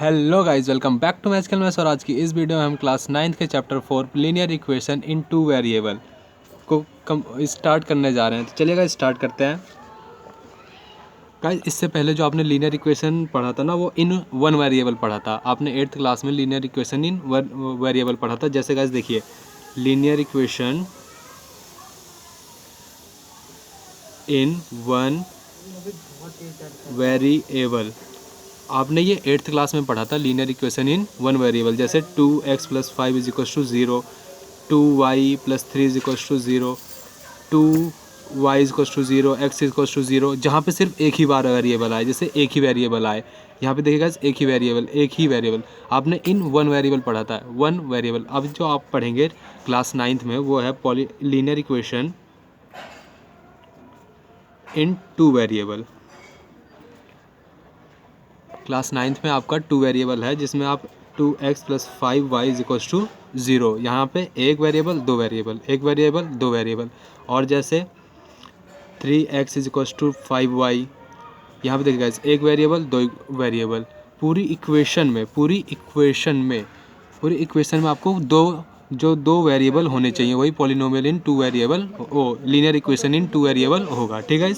Hello guys, welcome back to maths maths. और आज की इस वीडियो में हम क्लास 9 के चैप्टर 4 लीनियर इक्वेशन इन टू वेरिएबल को स्टार्ट करने जा रहे हैं। तो चलिए गाइस स्टार्ट करते हैं। गाइस इससे पहले जो आपने लीनियर इक्वेशन पढ़ा था ना, वो इन वन वेरिएबल पढ़ा था। आपने 8th क्लास में लीनियर इक्वेशन इन वेरिएबल पढ़ा था। जैसे गाइस देखिए, linear equation in one variable, आपने ये 8th क्लास में पढ़ा था। Linear equation in one variable, जैसे 2x + 5 = 0, 2y + 3 = 0, 2y = 0, x = 0, जहाँ पे सिर्फ एक ही बार वेरिएबल आए, जैसे एक ही वेरिएबल आए। यहाँ पे देखिएगा एक ही वेरिएबल आपने इन वन वेरिएबल पढ़ा था। वन वेरिएबल अब जो आप पढ़ेंगे क्लास 9th में, वो है लीनियर इक्वेशन इन टू वेरिएबल। क्लास 9th में आपका टू वेरिएबल है, जिसमें आप 2x + 5y = 0, यहाँ पे एक वेरिएबल दो वेरिएबल, एक वेरिएबल दो वेरिएबल। और जैसे 3x = 5y, यहाँ पे देखिएगा एक वेरिएबल दो वेरिएबल। पूरी इक्वेशन में आपको दो वेरिएबल होने चाहिए, वही पॉलिनोमियल इन टू वेरिएबल, लीनियर इक्वेशन इन टू वेरिएबल होगा। ठीक है।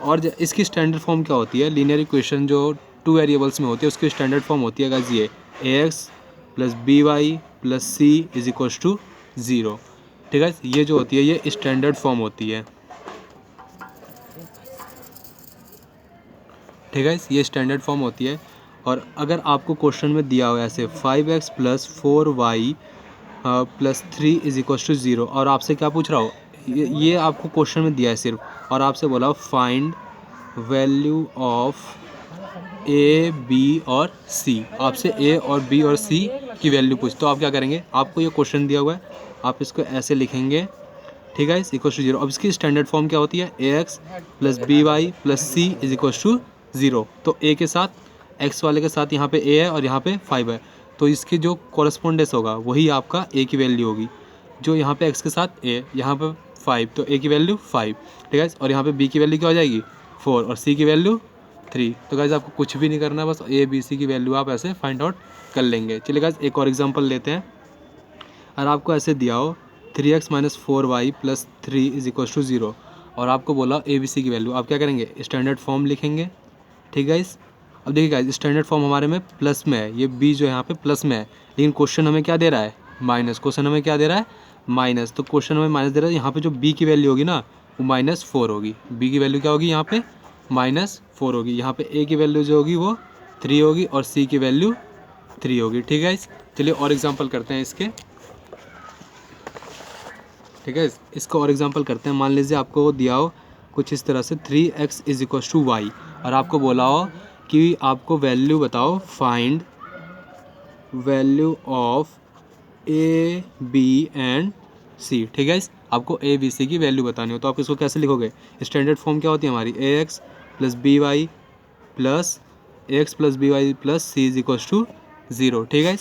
और इसकी स्टैंडर्ड फॉर्म क्या होती है? लीनियर इक्वेशन जो टू वेरिएबल्स में होती है, उसकी स्टैंडर्ड फॉर्म होती है गाइस ये ax + by + c = 0। ठीक है, ये जो होती है ये स्टैंडर्ड फॉर्म होती है। ठीक है, ये स्टैंडर्ड फॉर्म होती है। और अगर आपको क्वेश्चन में दिया हुआ ऐसे 5x + 4y + 3 = 0, और आपसे क्या पूछ रहा हो, ये आपको क्वेश्चन में दिया है सिर्फ, और आपसे बोला find value of A, B और सी। आपसे ए और बी और सी की वैल्यू पूछ, तो आप क्या करेंगे? आपको ये क्वेश्चन दिया हुआ है, आप इसको ऐसे लिखेंगे। ठीक है, = 0। अब इसकी स्टैंडर्ड फॉर्म क्या होती है? ax + by + c = 0। तो a के साथ, x वाले के साथ यहाँ पे a है और यहाँ पे 5 है, तो इसकी जो कॉरस्पॉन्डेंस होगा वही आपका a की वैल्यू होगी। जो यहाँ पे x के साथ a, यहाँ पे 5, तो a की वैल्यू 5। ठीक है, और यहाँ पे b की वैल्यू क्या हो जाएगी? 4, और c की वैल्यू 3। तो गाइस आपको कुछ भी नहीं करना, बस a b c की वैल्यू आप ऐसे फाइंड आउट कर लेंगे। चलिए गाइस एक और एग्जांपल लेते हैं। और आपको ऐसे दिया हो 3x - 4y + 3 = 0, और आपको बोला ए बी सी की वैल्यू, आप क्या करेंगे? स्टैंडर्ड फॉर्म लिखेंगे। ठीक है गाइस, अब देखिए गाइस स्टैंडर्ड फॉर्म हमारे में प्लस में है, ये b जो यहाँ पे प्लस में है, लेकिन क्वेश्चन हमें क्या दे रहा है? माइनस। क्वेश्चन हमें क्या दे रहा है? माइनस। तो क्वेश्चन हमें माइनस दे रहा है, यहाँ पे जो b की वैल्यू होगी ना, वो -4 होगी। b की वैल्यू क्या होगी? यहाँ पे -4 होगी। यहाँ पे a की वैल्यू जो होगी वो 3 होगी, और c की वैल्यू 3 होगी। ठीक है गाइस, चलिए और एग्जाम्पल करते हैं इसके। ठीक है, इसका और एग्जांपल करते हैं। मान लीजिए आपको दिया हो कुछ इस तरह से 3x = y, और आपको बोला हो कि आपको वैल्यू बताओ, find value of a, b and c। ठीक है, आपको a, b, c की वैल्यू बतानी हो, तो आप इसको कैसे लिखोगे? स्टैंडर्ड फॉर्म क्या होती है हमारी? ax + by + c = 0। ठीक है,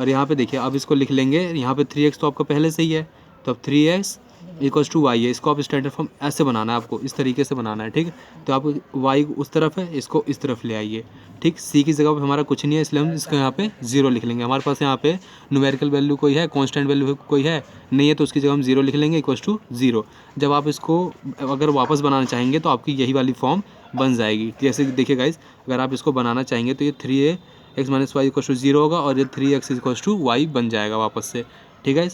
और यहाँ पे देखिए अब इसको लिख लेंगे। यहाँ पे 3x तो आपका पहले से ही है, तो अब 3x = y है। इसको आप स्टैंडर्ड फॉर्म ऐसे बनाना है, आपको इस तरीके से बनाना है। ठीक है, तो आप y उस तरफ है, इसको इस तरफ ले आइए। ठीक, c की जगह पे हमारा कुछ नहीं है, इसलिए हम इसको यहाँ पे 0 लिख लेंगे। हमारे पास यहाँ पे न्यूमेरिकल वैल्यू कोई है, कांस्टेंट वैल्यू कोई है नहीं है, तो उसकी जगह हम 0 लिख लेंगे = 0। जब आप इसको अगर वापस बनाना चाहेंगे तो आपकी यही वाली फॉर्म बन जाएगी। जैसे देखिए गाइस, अगर आप इसको बनाना चाहेंगे तो ये 3x - y = 0 होगा, और ये 3x = y बन जाएगा वापस से। ठीक है,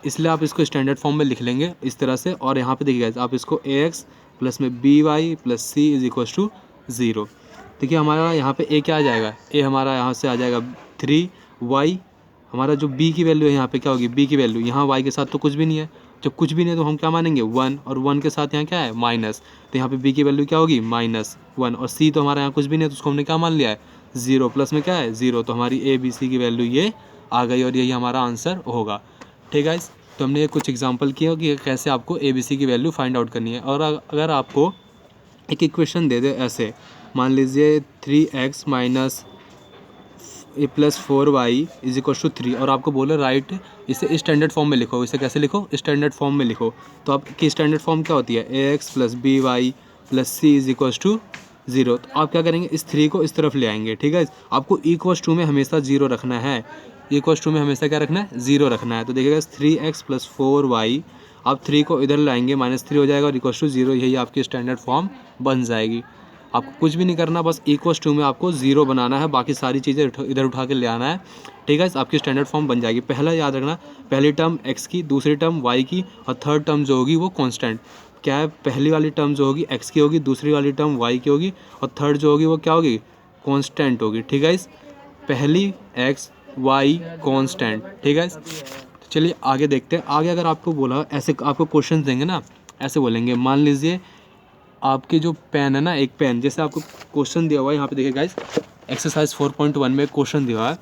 इसलिए आप इसको स्टैंडर्ड फॉर्म में लिख लेंगे इस तरह से। और यहाँ पे देखिए आप इसको ax + में by + c = 0। देखिए हमारा यहाँ पे a क्या आ जाएगा? a हमारा यहाँ से आ जाएगा 3y। हमारा जो b की वैल्यू है यहाँ पे क्या होगी? b की वैल्यू, यहाँ y के साथ तो कुछ भी नहीं है। जब कुछ भी नहीं है तो हम क्या मानेंगे? 1, और 1 के साथ यहाँ क्या है? माइनस। तो यहाँ पे b की वैल्यू क्या होगी? -1, और c तो हमारा यहाँ कुछ भी नहीं है, तो उसको हमने क्या मान लिया है? 0, प्लस में क्या है? 0। तो हमारी a b c की वैल्यू ये आ गई, और यही हमारा आंसर होगा। ठीक है, तो हमने ये कुछ एग्जांपल किया कि कैसे आपको ए बी सी की वैल्यू फाइंड आउट करनी है। और अगर आपको एक इक्वेशन दे दे ऐसे, मान लीजिए 3x + 4y = 3, और आपको बोले राइट इसे स्टैंडर्ड फॉर्म में लिखो। इसे कैसे लिखो? स्टैंडर्ड फॉर्म में लिखो। तो आपकी स्टैंडर्ड फॉर्म क्या होती है? ax + by + c = 0। तो आप क्या करेंगे, इस 3 को इस तरफ ले आएंगे, ठीक है। आपको इक्वल्स टू में हमेशा 0 रखना है, इक्वल्स टू में हमेशा क्या रखना है, 0 रखना है। तो देखिएगा 3x + 4y, आप 3 को इधर लाएंगे, -3 हो जाएगा और इक्वल्स टू 0, यही आपकी स्टैंडर्ड फॉर्म बन जाएगी। आपको कुछ भी नहीं करना, बस इक्वल्स टू में आपको 0 बनाना है, बाकी सारी चीज़ें इधर उठा के ले आना है, ठीक है। आपकी स्टैंडर्ड फॉर्म बन जाएगी। पहला याद रखना, पहली टर्म x की, दूसरी टर्म y की और थर्ड टर्म जो होगी वो कांस्टेंट। क्या है, पहली वाली टर्म जो होगी x की होगी, दूसरी वाली टर्म y की होगी और थर्ड जो होगी वो क्या होगी, कांस्टेंट होगी, ठीक है। पहली x y कांस्टेंट, ठीक है। चलिए आगे देखते हैं। आगे अगर आपको बोला, ऐसे आपको क्वेश्चन देंगे ना, ऐसे बोलेंगे, मान लीजिए आपके जो पेन है ना, एक पेन, जैसे आपको क्वेश्चन दिया हुआ है यहाँ पे, देखिए गाइस, एक्सरसाइज 4.1 में क्वेश्चन दिया हुआ है,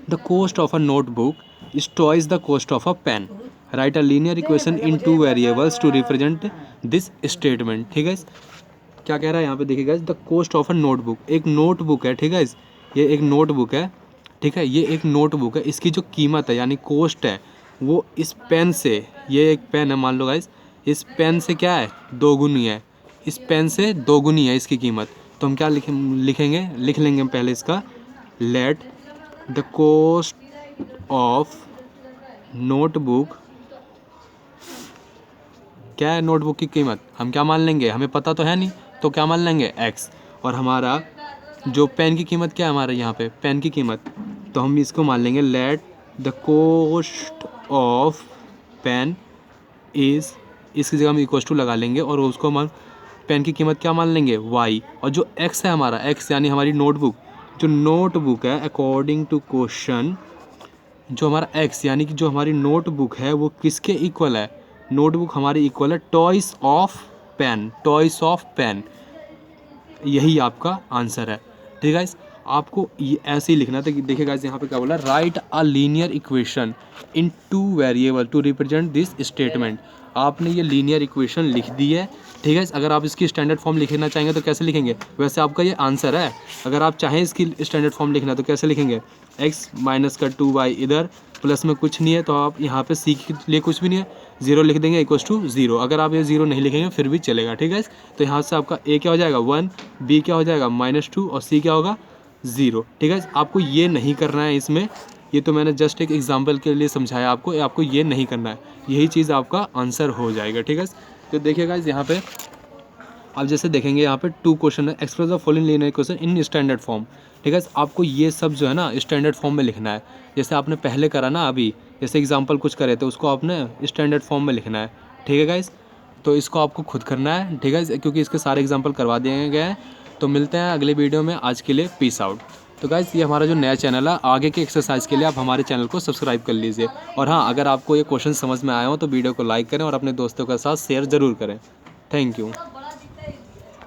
the cost of a notebook is twice the cost of a pen, write a linear equation in 2 variables to represent this statement, ठीक है। क्या कह रहा है यहाँ पे, देखिए guys, the cost of a notebook, एक नोटबुक है, ठीक है। ये एक नोटबुक है, ठीक है, ये एक नोटबुक है, इसकी जो कीमत है यानी कॉस्ट है वो इस पेन से, ये एक पेन है मान लो गाइस, इस पेन से क्या है, दोगुनी है, इस पेन से दोगुनी है इसकी कीमत। तो हम क्या लिखेंगे, लिख लेंगे हम पहले इसका, late the cost of notebook, क्या है नोटबुक की कीमत, हम क्या मान लेंगे, हमें पता तो है नहीं, तो क्या मान लेंगे, x। और हमारा जो पेन की कीमत क्या है, हमारे यहाँ पे पेन की कीमत, तो हम इसको मान लेंगे, let the cost of pen is, इसकी जगह हम इक्वल टू लगा लेंगे और उसको हम पेन की कीमत क्या मान लेंगे, y। और जो x है हमारा, x यानी हमारी नोटबुक, जो नोटबुक है अकॉर्डिंग टू क्वेश्चन, जो हमारा x यानी कि जो हमारी नोटबुक है वो किसके इक्वल है, नोटबुक हमारी इक्वल है twice of pen, twice of pen, यही आपका आंसर है, ठीक है। आपको ये ऐसे ही लिखना था कि देखिए गाइस यहाँ पे क्या बोला, write a linear equation in 2 variable to represent this statement. आपने ये लीनियर इक्वेशन लिख दी है, ठीक है। अगर आप इसकी स्टैंडर्ड फॉर्म लिखना चाहेंगे तो कैसे लिखेंगे, वैसे आपका ये आंसर है। अगर आप चाहें इसकी स्टैंडर्ड फॉर्म लिखना तो कैसे लिखेंगे, x माइनस का 2y, इधर प्लस में कुछ नहीं है तो आप यहाँ पे c के लिए कुछ भी नहीं है, 0 लिख देंगे इक्वल्स टू 0। अगर आप ये 0 नहीं लिखेंगे फिर भी चलेगा, ठीक है। तो यहाँ से आपका a क्या हो जाएगा 1, b क्या हो जाएगा -2 और c क्या होगा 0, ठीक है। आपको ये नहीं करना है इसमें, ये तो मैंने जस्ट एक एग्जांपल के लिए समझाया आपको, आपको ये नहीं करना है, यही चीज़ आपका आंसर हो जाएगा, ठीक है। तो देखिएगा यहाँ पे आप जैसे देखेंगे यहाँ पे 2 क्वेश्चन है, express the following linear equation in standard form, ठीक है। आपको ये सब जो है ना स्टैंडर्ड फॉर्म में लिखना है, जैसे आपने पहले करा ना, अभी जैसे एग्जांपल कुछ करे तो उसको आपने स्टैंडर्ड फॉर्म में लिखना है, ठीक है गाइस। तो इसको आपको खुद करना है, ठीक है, क्योंकि इसके सारे एग्जाम्पल करवा दिए गए हैं। तो मिलते हैं अगले वीडियो में, आज के लिए पीस आउट। तो गाइस ये हमारा जो नया चैनल है, आगे के एक्सरसाइज के लिए आप हमारे चैनल को सब्सक्राइब कर लीजिए। और हाँ, अगर आपको ये क्वेश्चन समझ में आया हो तो वीडियो को लाइक करें और अपने दोस्तों के साथ शेयर ज़रूर करें। Thank you.